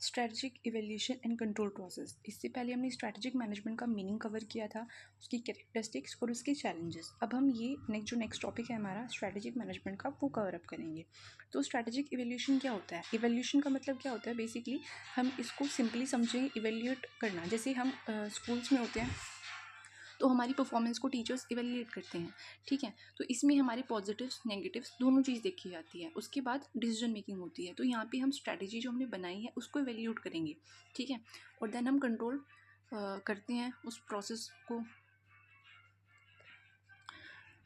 Strategic evaluation and control process. इससे पहले हमने स्ट्रैटेजिक मैनेजमेंट का मीनिंग कवर किया था, उसकी कैरेक्टरिस्टिक्स और उसके चैलेंजेस। अब हम ये नेक्स्ट टॉपिक है हमारा स्ट्रैटेजिक मैनेजमेंट का, वो कवर अप करेंगे। तो स्ट्रैटेजिक इवैल्यूएशन क्या होता है? इवैल्यूएशन का मतलब क्या होता है? बेसिकली हम इसको सिंपली समझें, इवैल्यूएट करना। जैसे हम स्कूल्स में होते हैं तो हमारी परफॉर्मेंस को टीचर्स इवैल्यूएट करते हैं, ठीक है। तो इसमें हमारे पॉजिटिव्स नेगेटिव्स दोनों चीज़ देखी जाती है। उसके बाद डिसीजन मेकिंग होती है। तो यहाँ पे हम स्ट्रैटेजी जो हमने बनाई है उसको इवैल्यूएट करेंगे, ठीक है। और देन हम कंट्रोल करते हैं उस प्रोसेस को।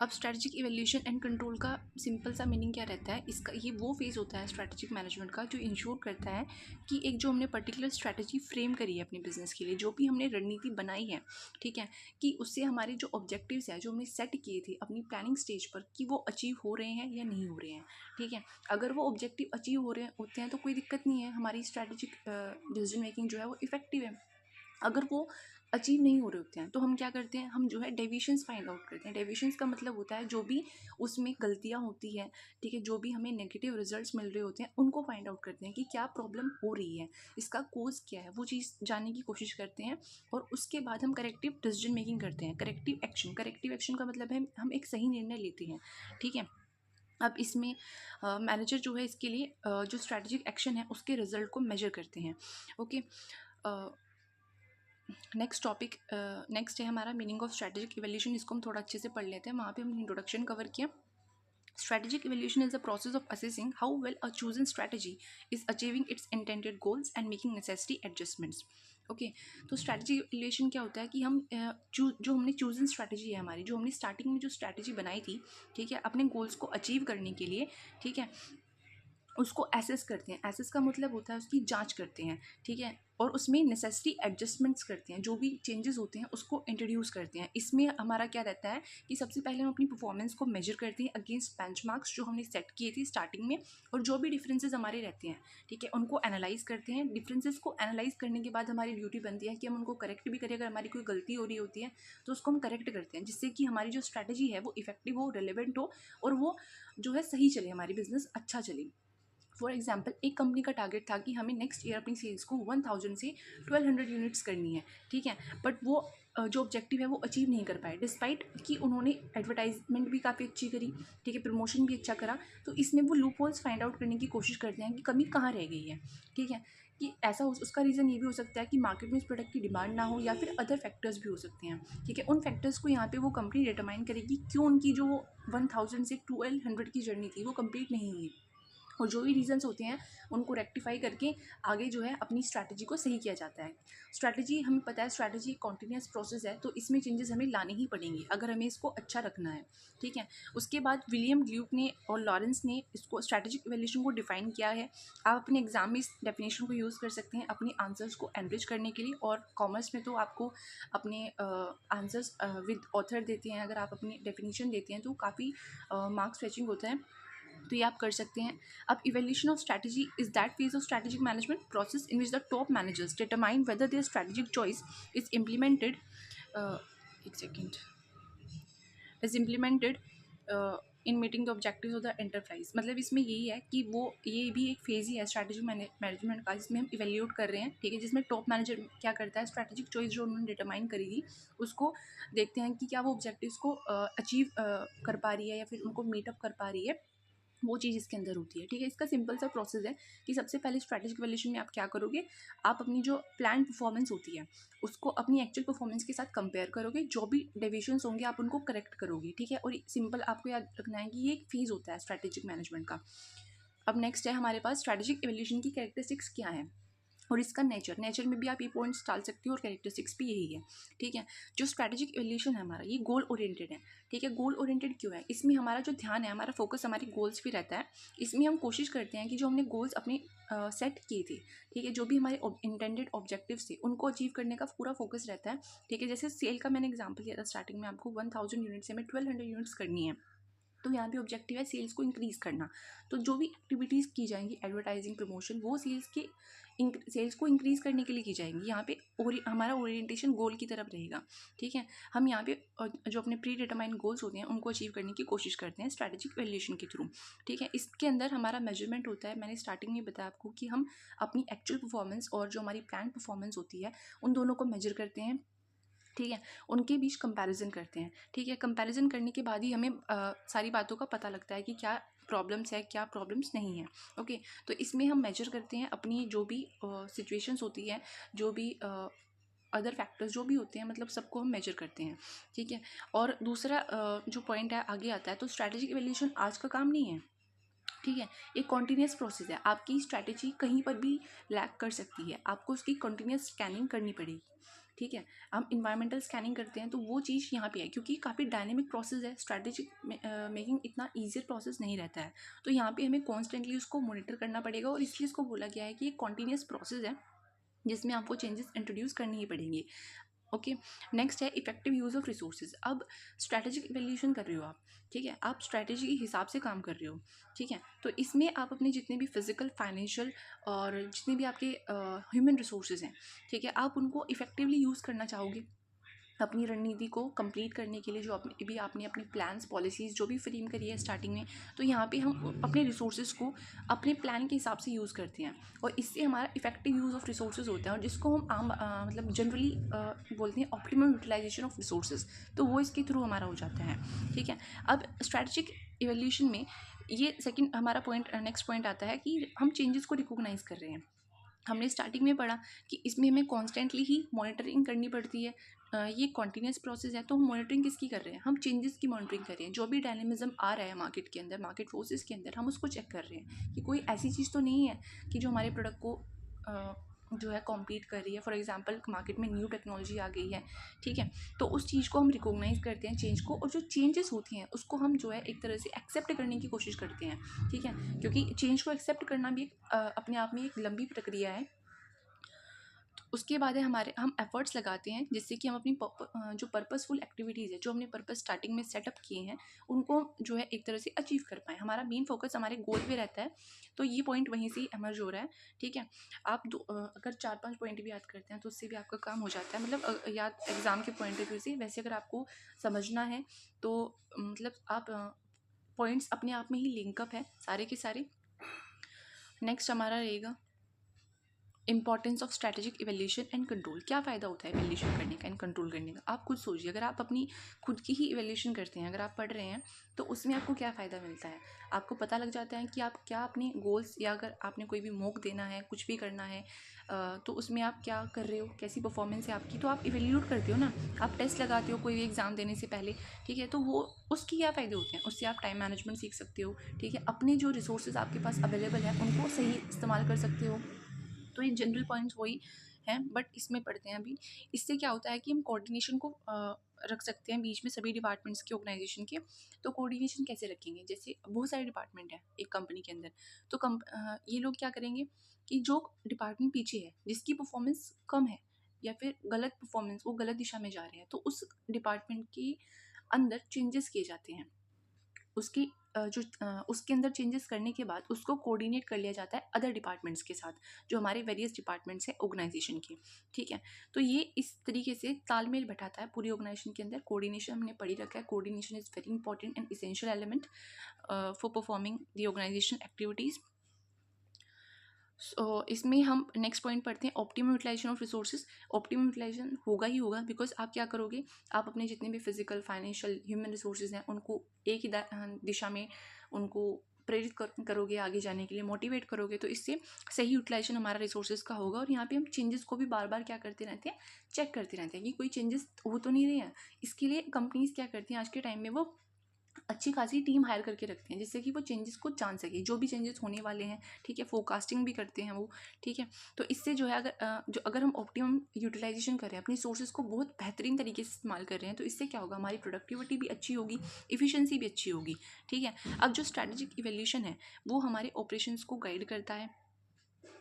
अब स्ट्रैटेजिक इवैल्यूएशन एंड कंट्रोल का सिंपल सा मीनिंग क्या रहता है इसका? ये वो फेज़ होता है स्ट्रैटेजिक मैनेजमेंट का जो इंश्योर करता है कि एक जो हमने पर्टिकुलर स्ट्रैटेजी फ्रेम करी है अपने बिजनेस के लिए, जो भी हमने रणनीति बनाई है, ठीक है, कि उससे हमारे जो ऑब्जेक्टिव्स है जो हमने सेट किए थे अपनी प्लानिंग स्टेज पर, कि वो अचीव हो रहे हैं या नहीं हो रहे हैं, ठीक है। अगर वो ऑब्जेक्टिव अचीव हो रहे होते हैं तो कोई दिक्कत नहीं है, हमारी स्ट्रैटेजिक डिसीजन मेकिंग जो है वो इफेक्टिव है। अगर वो अचीव नहीं हो रहे होते हैं तो हम क्या करते हैं, हम जो है डेविएशंस फाइंड आउट करते हैं। डेविएशंस का मतलब होता है जो भी उसमें गलतियाँ होती है, ठीक है, जो भी हमें नेगेटिव रिजल्ट्स मिल रहे होते हैं उनको फाइंड आउट करते हैं कि क्या प्रॉब्लम हो रही है, इसका कोज क्या है, वो चीज़ जानने की कोशिश करते हैं। और उसके बाद हम करेक्टिव डिसीजन मेकिंग करते हैं। करेक्टिव एक्शन का मतलब है हम एक सही निर्णय लेते हैं, ठीक है। अब इसमें मैनेजर जो है इसके लिए जो स्ट्रैटेजिक एक्शन है उसके रिजल्ट को मेजर करते हैं, ओके। नेक्स्ट है हमारा मीनिंग ऑफ स्ट्रैटेजिक इवैल्यूएशन। इसको हम थोड़ा अच्छे से पढ़ लेते हैं। वहाँ पे हमने इंट्रोडक्शन कवर किया। Strategic evaluation is the process of assessing how well a chosen strategy is achieving its intended goals and making necessary adjustments. Okay, तो स्ट्रैटेजी इवैल्यूएशन क्या होता है कि हम जो हमने चूजन स्ट्रैटेजी है हमारी, जो हमने स्टार्टिंग में जो स्ट्रैटेजी बनाई थी, ठीक है, अपने गोल्स को अचीव करने के लिए, ठीक है, उसको एसेस करते हैं। एसेस का मतलब होता है उसकी जांच करते हैं, ठीक है, और उसमें नेसेसरी एडजस्टमेंट्स करते हैं, जो भी चेंजेस होते हैं उसको इंट्रोड्यूस करते हैं। इसमें हमारा क्या रहता है कि सबसे पहले हम अपनी परफॉर्मेंस को मेजर करते हैं अगेंस्ट बेंचमार्क्स जो हमने सेट किए थे स्टार्टिंग में, और जो भी डिफरेंसेस हमारे रहते हैं, ठीक है, उनको एनालाइज करते हैं। डिफरेंसेस को एनालाइज करने के बाद हमारी ड्यूटी बनती है कि हम उनको करेक्ट भी करें। अगर हमारी कोई गलती हो रही होती है तो उसको हम करेक्ट करते हैं, जिससे कि हमारी जो स्ट्रैटेजी है वो इफेक्टिव हो, रिलेवेंट हो, और वो जो है सही चले, हमारी बिजनेस अच्छा चले। फॉर एग्जाम्पल, एक कंपनी का टारगेट था कि हमें नेक्स्ट ईयर अपनी सेल्स को 1000 से 1200 यूनिट्स करनी है, ठीक है, बट वो जो ऑब्जेक्टिव है वो अचीव नहीं कर पाए, डिस्पाइट कि उन्होंने एडवर्टाइजमेंट भी काफ़ी अच्छी करी, ठीक है, प्रमोशन भी अच्छा करा। तो इसमें वो लूप होल्स फाइंड आउट करने की कोशिश करते हैं कि कमी कहाँ रह गई है, ठीक है, कि ऐसा उसका रीज़न ये भी हो सकता है कि मार्केट में इस प्रोडक्ट की डिमांड ना हो, या फिर अदर फैक्टर्स भी हो सकते हैं, ठीक है। उन फैक्टर्स को यहाँ पे वो कंपनी डिटरमाइन करेगी क्यों उनकी जो 1000 से 1200 की जर्नी थी वो कंप्लीट नहीं हुई, और जो भी रीजंस होते हैं उनको रेक्टिफाई करके आगे जो है अपनी स्ट्रैटेजी को सही किया जाता है। स्ट्रैटेजी हमें पता है, स्ट्रैटेजी कॉन्टीन्यूस प्रोसेस है, तो इसमें चेंजेस हमें लाने ही पड़ेंगे अगर हमें इसको अच्छा रखना है, ठीक है। उसके बाद विलियम ग्ल्यूक ने और लॉरेंस ने इसको स्ट्रैटेजिक इवैल्यूएशन को डिफाइन किया है। आप अपने एग्जाम में इस डेफिनेशन को यूज़ कर सकते हैं अपने आंसर्स को एनरिच करने के लिए। और कॉमर्स में तो आपको अपने आंसर्स विद ऑथर देते हैं, अगर आप अपनी डेफिनेशन देते हैं तो काफ़ी मार्क्स फेचिंग होता है, तो ये आप कर सकते हैं। अब evaluation of strategy is that phase of strategic management process in which the top managers determine whether their strategic choice is implemented एक second is implemented in meeting the objectives of the enterprise. मतलब इसमें यही है कि वो ये भी एक फेज़ ही है स्ट्रैटेजिक मैनेजमेंट का, जिसमें हम इवैल्यूएट कर रहे हैं, ठीक है, जिसमें टॉप मैनेजर क्या करता है, स्ट्रैटेजिक चॉइस जो उन्होंने डिटरमाइन करी थी उसको देखते हैं कि क्या वो ऑब्जेक्टिव्स को अचीव कर पा रही है या फिर उनको मीटअप कर पा रही है, वो चीज़ इसके अंदर होती है, ठीक है। इसका सिंपल सा प्रोसेस है कि सबसे पहले स्ट्रैटेजिक इवैल्यूएशन में आप क्या करोगे, आप अपनी जो प्लान परफॉर्मेंस होती है उसको अपनी एक्चुअल परफॉर्मेंस के साथ कंपेयर करोगे, जो भी डेविएशंस होंगे आप उनको करेक्ट करोगे, ठीक है। और सिंपल आपको याद रखना है कि ये एक फेज़ होता है स्ट्रैटेजिक मैनेजमेंट का। अब नेक्स्ट है हमारे पास स्ट्रैटेजिक इवैल्यूएशन की कैरेक्टरिस्टिक्स क्या है और इसका नेचर में भी आप ये पॉइंट्स डाल सकते हो, और कैरेक्टरिस्टिक्स भी यही है, ठीक है। जो स्ट्रैटेजिक इवैल्यूएशन है हमारा, ये गोल ओरिएंटेड है, ठीक है। गोल ओरिएंटेड क्यों है? इसमें हमारा जो ध्यान है, हमारा फोकस हमारी गोल्स पे रहता है। इसमें हम कोशिश करते हैं कि जो हमने गोल्स अपने सेट किए थे, ठीक है, जो भी हमारे इंटेंडेड ऑब्जेक्टिव्स थे उनको अचीव करने का पूरा फोकस रहता है, ठीक है। जैसे सेल का मैंने एग्जाम्पल दिया था स्टार्टिंग में आपको 1000 यूनिट्स से हमें 1200 यूनिट्स करनी है, तो यहाँ पे ऑब्जेक्टिव है सेल्स को इंक्रीज़ करना। तो जो भी एक्टिविटीज़ की जाएंगी एडवर्टाइजिंग प्रमोशन वो सेल्स को इंक्रीज़ करने के लिए की जाएंगी। यहाँ पे हमारा ओरिएंटेशन गोल की तरफ रहेगा। ठीक है, हम यहाँ पे जो अपने प्री डिटरमाइंड गोल्स होते हैं उनको अचीव करने की कोशिश करते हैं स्ट्रैटेजिक वैल्यूएशन के थ्रू। ठीक है, इसके अंदर हमारा मेजरमेंट होता है, मैंने स्टार्टिंग में बताया आपको कि हम अपनी एक्चुअल परफॉर्मेंस और जो हमारी प्लान परफॉर्मेंस होती है उन दोनों को मेजर करते हैं। ठीक है, उनके बीच कंपैरिजन करते हैं। ठीक है, कंपैरिजन करने के बाद ही हमें सारी बातों का पता लगता है कि क्या प्रॉब्लम्स है क्या प्रॉब्लम्स नहीं है। ओके, तो इसमें हम मेजर करते हैं अपनी जो भी सिचुएशंस होती है, जो भी अदर फैक्टर्स जो भी होते हैं, मतलब सबको हम मेजर करते हैं। ठीक है, और दूसरा जो पॉइंट है आगे आता है, तो स्ट्रैटेजिक इवैल्यूएशन आज का काम नहीं है। ठीक है, एक कॉन्टीन्यूस प्रोसेस है। आपकी स्ट्रैटेजी कहीं पर भी लैक कर सकती है, आपको उसकी कॉन्टीन्यूस स्कैनिंग करनी पड़ेगी। ठीक है, हम इन्वायरमेंटल स्कैनिंग करते हैं तो वो चीज़ यहाँ पे है, क्योंकि काफ़ी डायनेमिक प्रोसेस है, स्ट्रैटेजिक मेकिंग इतना ईजियर प्रोसेस नहीं रहता है। तो यहाँ पे हमें कॉन्स्टेंटली उसको मॉनिटर करना पड़ेगा, और इसलिए इसको बोला गया है कि एक कॉन्टीन्यूस प्रोसेस है जिसमें आपको चेंजेस इंट्रोड्यूस करनी ही पड़ेंगी। ओके, नेक्स्ट है इफेक्टिव यूज़ ऑफ रिसोर्सेज। अब स्ट्रैटेजिक इवैल्यूएशन कर रहे हो आप, ठीक है, आप स्ट्रैटेजी के हिसाब से काम कर रहे हो। ठीक है, तो इसमें आप अपने जितने भी फिजिकल, फाइनेंशियल और जितने भी आपके ह्यूमन रिसोर्सेज हैं, ठीक है, आप उनको इफेक्टिवली यूज़ करना चाहोगे अपनी रणनीति को कंप्लीट करने के लिए, जो आपने अपनी प्लान्स पॉलिसीज़ जो भी फ्रेम करी है स्टार्टिंग में। तो यहाँ पे हम अपने रिसोर्सेज को अपने प्लान के हिसाब से यूज़ करते हैं, और इससे हमारा इफेक्टिव यूज़ ऑफ रिसोर्सेज होता है, और जिसको हम मतलब जनरली बोलते हैं ऑप्टिमम यूटिलाइजेशन ऑफ रिसोर्सेज। तो वो इसके थ्रू हमारा हो जाता है। ठीक है, अब स्ट्रैटेजिक इवैल्यूएशन में ये सेकंड हमारा पॉइंट, नेक्स्ट पॉइंट आता है कि हम चेंजेस को रिकॉग्नाइज कर रहे हैं। हमने स्टार्टिंग में पढ़ा कि इसमें हमें कॉन्स्टेंटली ही मॉनिटरिंग करनी पड़ती है। ये कॉन्टीन्यूस प्रोसेस है, तो हम मॉनिटरिंग किसकी कर रहे हैं, हम चेंजेस की मॉनिटरिंग कर रहे हैं। जो भी डायनेमिज्म आ रहा है मार्केट के अंदर, मार्केट फोर्सेस के अंदर, हम उसको चेक कर रहे हैं कि कोई ऐसी चीज़ तो नहीं है कि जो हमारे प्रोडक्ट को जो है कॉम्पीट कर रही है। फॉर एग्जांपल मार्केट में न्यू टेक्नोलॉजी आ गई है। ठीक है, तो उस चीज़ को हम रिकॉग्नाइज करते हैं चेंज को, और जो चेंजेस होती हैं उसको हम जो है एक तरह से एक्सेप्ट करने की कोशिश करते हैं। ठीक है, क्योंकि चेंज को एक्सेप्ट करना भी अपने आप में एक लंबी प्रक्रिया है। उसके बाद है हम एफर्ट्स लगाते हैं जिससे कि हम अपनी जो पर्पसफुल एक्टिविटीज़ है, जो हमने पर्पस स्टार्टिंग में सेटअप किए हैं, उनको जो है एक तरह से अचीव कर पाएँ। हमारा मेन फोकस हमारे गोल पे रहता है, तो ये पॉइंट वहीं से ही एमर्ज हो रहा है। ठीक है, आप अगर 4-5 पॉइंट भी याद करते हैं तो उससे भी आपका काम हो जाता है, मतलब याद एग्ज़ाम के पॉइंट ऑफ व्यू से। वैसे अगर आपको समझना है तो मतलब आप पॉइंट्स अपने आप में ही लिंकअप है सारे के सारे। नेक्स्ट हमारा रहेगा importance of strategic evaluation and control. क्या फ़ायदा होता है इवैल्यूएशन करने का एंड कंट्रोल करने का? आप खुद सोचिए, अगर आप अपनी खुद की ही इवैल्यूएशन करते हैं, अगर आप पढ़ रहे हैं, तो उसमें आपको क्या फ़ायदा मिलता है? आपको पता लग जाता है कि आप क्या अपने गोल्स, या अगर आपने कोई भी मॉक देना है, कुछ भी करना है, तो उसमें आप क्या कर रहे हो, कैसी परफॉर्मेंस है आपकी, तो आप इवैल्यूएट करते हो ना। आप टेस्ट लगाते हो कोई भी एग्ज़ाम देने से पहले। ठीक है, तो वो उसकी क्या फ़ायदे होते हैं? उससे आप टाइम मैनेजमेंट सीख सकते हो। ठीक है, अपने जो रिसोर्सेज आपके पास अवेलेबल है उनको सही इस्तेमाल कर सकते हो। तो ये जनरल पॉइंट्स वही हैं, बट इसमें पढ़ते हैं अभी। इससे क्या होता है कि हम कोऑर्डिनेशन को रख सकते हैं बीच में सभी डिपार्टमेंट्स के, ऑर्गेनाइजेशन के। तो कोऑर्डिनेशन कैसे रखेंगे? जैसे बहुत सारे डिपार्टमेंट हैं एक कंपनी के अंदर, तो ये लोग क्या करेंगे कि जो डिपार्टमेंट पीछे है, जिसकी परफॉर्मेंस कम है या फिर गलत परफॉर्मेंस, वो गलत दिशा में जा रहे हैं, तो उस डिपार्टमेंट के अंदर चेंजेस किए जाते हैं। उसकी उसके अंदर चेंजेस करने के बाद उसको कोऑर्डिनेट कर लिया जाता है अदर डिपार्टमेंट्स के साथ, जो हमारे वेरियस डिपार्टमेंट्स हैं ऑर्गेनाइजेशन के। ठीक है, तो ये इस तरीके से तालमेल बैठाता है पूरी ऑर्गेनाइजेशन के अंदर। कोऑर्डिनेशन हमने पढ़ी रखा है, coordination is very important and essential element for performing the organisation activities. So इसमें हम नेक्स्ट पॉइंट पढ़ते हैं optimum utilisation of resources. Optimum utilisation होगा ही होगा, बिकॉज आप क्या करोगे, आप अपने जितने भी फिजिकल, फाइनेंशियल, ह्यूमन रिसोर्सेज हैं उनको एक ही दिशा में उनको प्रेरित करोगे आगे जाने के लिए, मोटिवेट करोगे, तो इससे सही यूटिलाइजेशन हमारा रिसोर्सेज का होगा। और यहाँ पे हम चेंजेस को भी बार बार क्या करते रहते हैं, चेक करते रहते हैं कि कोई चेंजेस हो तो नहीं रहे हैं। इसके लिए कंपनीज क्या करती हैं आज के टाइम में, वो अच्छी खासी टीम हायर करके रखते हैं जिससे कि वो चेंजेस को जान सके, जो भी चेंजेस होने वाले हैं। ठीक है, फोरकास्टिंग भी करते हैं वो। ठीक है, तो इससे जो है अगर हम ऑप्टिमम यूटिलाइजेशन कर रहे हैं, अपनी सोर्सेज को बहुत बेहतरीन तरीके से इस्तेमाल कर रहे हैं, तो इससे क्या होगा, हमारी प्रोडक्टिविटी भी अच्छी होगी, इफिशियंसी भी अच्छी होगी। ठीक है, अब जो स्ट्रैटेजिक इवैल्यूएशन है वो हमारे ऑपरेशंस को गाइड करता है,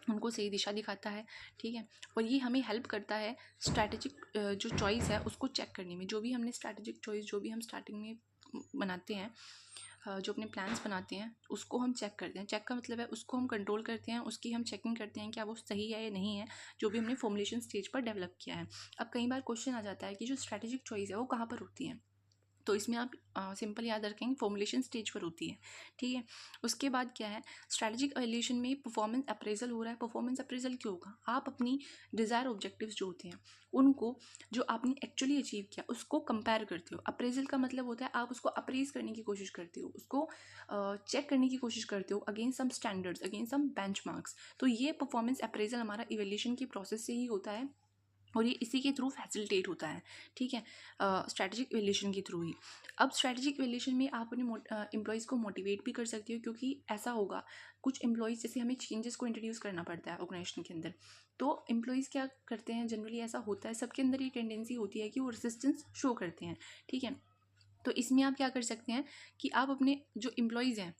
उनको सही दिशा दिखाता है। ठीक है, और ये हमें हेल्प करता है स्ट्रैटेजिक जो चॉइस है उसको चेक करने में। जो भी हमने स्ट्रैटेजिक चॉइस, जो भी हम स्टार्टिंग में बनाते हैं, जो अपने प्लान्स बनाते हैं उसको हम चेक करते हैं। चेक का मतलब है उसको हम कंट्रोल करते हैं, उसकी हम चेकिंग करते हैं क्या वो सही है या नहीं है, जो भी हमने फॉर्मुलेशन स्टेज पर डेवलप किया है। अब कई बार क्वेश्चन आ जाता है कि जो स्ट्रैटेजिक चॉइस है वो कहाँ पर होती है, तो इसमें आप सिंपल याद रखेंगे फॉर्मुलेशन स्टेज पर होती है, ठीक है। उसके बाद क्या है, स्ट्रैटेजिक एवेल्यूएशन में परफॉर्मेंस अप्रेजल हो रहा है। परफॉर्मेंस अप्रेजल क्यों होगा, आप अपनी डिज़ायर ऑब्जेक्टिव्स जो होते हैं उनको, जो आपने एक्चुअली अचीव किया उसको कंपेयर करते हो। अप्रेजल का मतलब होता है आप उसको अप्रेज करने की कोशिश करते हो, उसको चेक करने की कोशिश करते हो against some standards, against some benchmarks. तो ये परफॉर्मेंस अप्रेजल हमारा इवेल्यूएशन की प्रोसेस से ही होता है और ये इसी के थ्रू फैसिलिटेट होता है, ठीक है, स्ट्रैटेजिक इवेल्यूएशन के थ्रू ही। अब स्ट्रैटेजिक इवेल्यूएशन में आप अपने एम्प्लॉयज़ को मोटिवेट भी कर सकते हो, क्योंकि ऐसा होगा कुछ एम्प्लॉयज़, जैसे हमें चेंजेस को इंट्रोड्यूस करना पड़ता है ऑर्गेनाइजेशन के अंदर, तो एम्प्लॉयज़ क्या करते हैं, जनरली ऐसा होता है सबके अंदर ये टेंडेंसी होती है कि वो रेजिस्टेंस शो करते हैं, ठीक है। तो इसमें आप क्या कर सकते हैं कि आप अपने जो एम्प्लॉयज़ हैं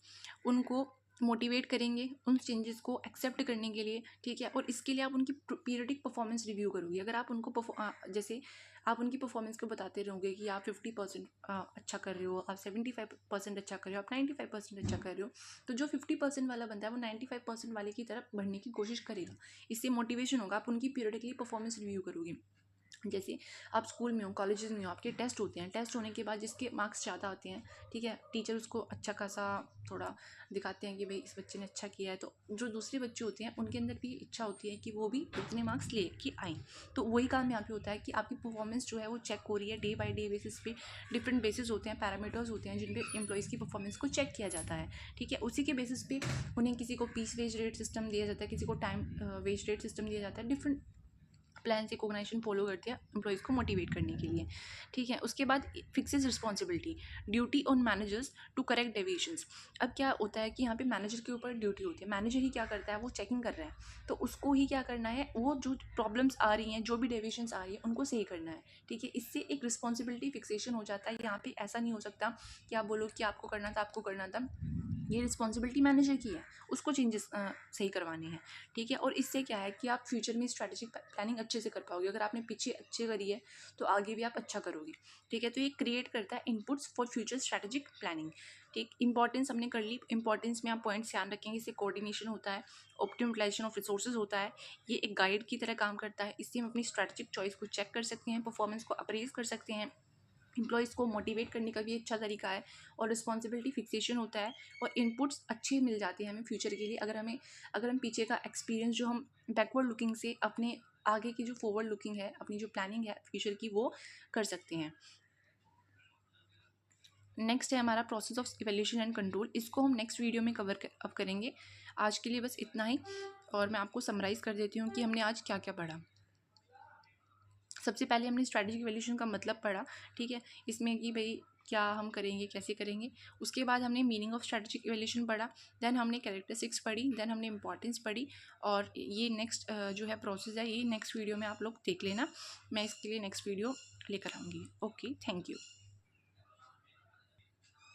उनको मोटिवेट करेंगे उन चेंजेस को एक्सेप्ट करने के लिए, ठीक है। और इसके लिए आप उनकी पीरियडिक परफॉर्मेंस रिव्यू करोगे। अगर आप उनको जैसे आप उनकी परफॉर्मेंस को बताते रहोगे कि आप 50% अच्छा कर रहे हो, आप 75% अच्छा कर रहे हो, आप 95% अच्छा कर रहे हो, तो जो 50% वाला बंदा है वो 95% वाले की तरफ बढ़ने की कोशिश करेगा। इससे मोटिवेशन होगा। आप उनकी पीरियडिकली परफॉर्मेंस रिव्यू करोगे। जैसे आप स्कूल में हो, कॉलेजेस में हो, आपके टेस्ट होते हैं, टेस्ट होने के बाद जिसके मार्क्स ज़्यादा आते हैं, ठीक है, टीचर उसको अच्छा खासा थोड़ा दिखाते हैं कि भाई इस बच्चे ने अच्छा किया है, तो जो दूसरे बच्चे होते हैं उनके अंदर भी इच्छा होती है कि वो भी उतने मार्क्स ले के आएँ। तो वही काम यहाँ पे होता है कि आपकी परफॉर्मेंस जो है वो चेक हो रही है डे बाई डे बेसिस पे। डिफरेंट बेसिस होते हैं, पैरामीटर्स होते हैं जिन पे एम्प्लॉयज़ की परफॉर्मेंस को चेक किया जाता है, ठीक है। उसी के बेसिस पे उन्हें किसी को पीस वेज रेट सिस्टम दिया जाता है, किसी को टाइम वेज रेट सिस्टम दिया जाता है। डिफरेंट प्लान से ऑर्गेनाइजेशन फॉलो करती है एम्प्लॉयज़ को मोटिवेट करने के लिए, ठीक है। उसके बाद fixes responsibility, duty on managers to correct deviations. अब क्या होता है कि यहाँ पे मैनेजर के ऊपर ड्यूटी होती है, मैनेजर ही क्या करता है, वो चेकिंग कर रहा है, तो उसको ही क्या करना है, वो जो प्रॉब्लम्स आ रही हैं, जो भी डेविएशंस आ रही है उनको सही करना है, ठीक है। इससे एक रिस्पॉन्सिबिलिटी फिक्सेशन हो जाता है। यहाँ पे ऐसा नहीं हो सकता कि आप बोलो कि आपको करना था, आपको करना था, ये रिस्पॉन्सिबिलिटी मैनेजर की है, उसको चेंजेस सही करवाने हैं, ठीक है। और इससे क्या है कि आप फ्यूचर में स्ट्रैटेजिक प्लानिंग अच्छे से कर पाओगे। अगर आपने पीछे अच्छे करी है तो आगे भी आप अच्छा करोगे, ठीक है। तो ये क्रिएट करता है inputs for future strategic planning, ठीक। इंपॉर्टेंस हमने कर ली। इंपॉर्टेंस में आप पॉइंट्स ध्यान रखेंगे। इससे कोऑर्डिनेशन होता है, ऑप्टिमम यूटिलाइजेशन ऑफ रिसोर्सेज होता है, ये एक गाइड की तरह काम करता है। इससे हम अपनी स्ट्रैटेजिक चॉइस को चेक कर सकते हैं, परफॉर्मेंस को अप्रेज कर सकते हैं, एम्प्लॉयज़ को मोटिवेट करने का भी अच्छा तरीका है, और रिस्पॉन्सिबिलिटी फिक्सेशन होता है, और इनपुट्स अच्छे मिल जाते हैं हमें फ्यूचर के लिए। अगर हम पीछे का एक्सपीरियंस जो हम बैकवर्ड लुकिंग से अपने आगे की जो फॉरवर्ड लुकिंग है, अपनी जो प्लानिंग है फ्यूचर की, वो कर सकते हैं। नेक्स्ट है हमारा process of evaluation and control. इसको हम नेक्स्ट वीडियो में अप करेंगे। आज के लिए बस इतना ही, और मैं आपको समराइज़ कर देती हूँ कि हमने आज क्या क्या पढ़ा। सबसे पहले हमने स्ट्रैटेजिक इवैल्यूएशन का मतलब पढ़ा, ठीक है, इसमें कि भाई क्या हम करेंगे, कैसे करेंगे। उसके बाद हमने मीनिंग ऑफ स्ट्रैटेजिक इवैल्यूएशन पढ़ा, देन हमने कैरेक्टरिस्टिक्स पढ़ी, देन हमने इंपॉर्टेंस पढ़ी, और ये नेक्स्ट जो है प्रोसेस है, ये नेक्स्ट वीडियो में आप लोग देख लेना। मैं इसके लिए नेक्स्ट वीडियो लेकर आऊँगी। Okay, thank you.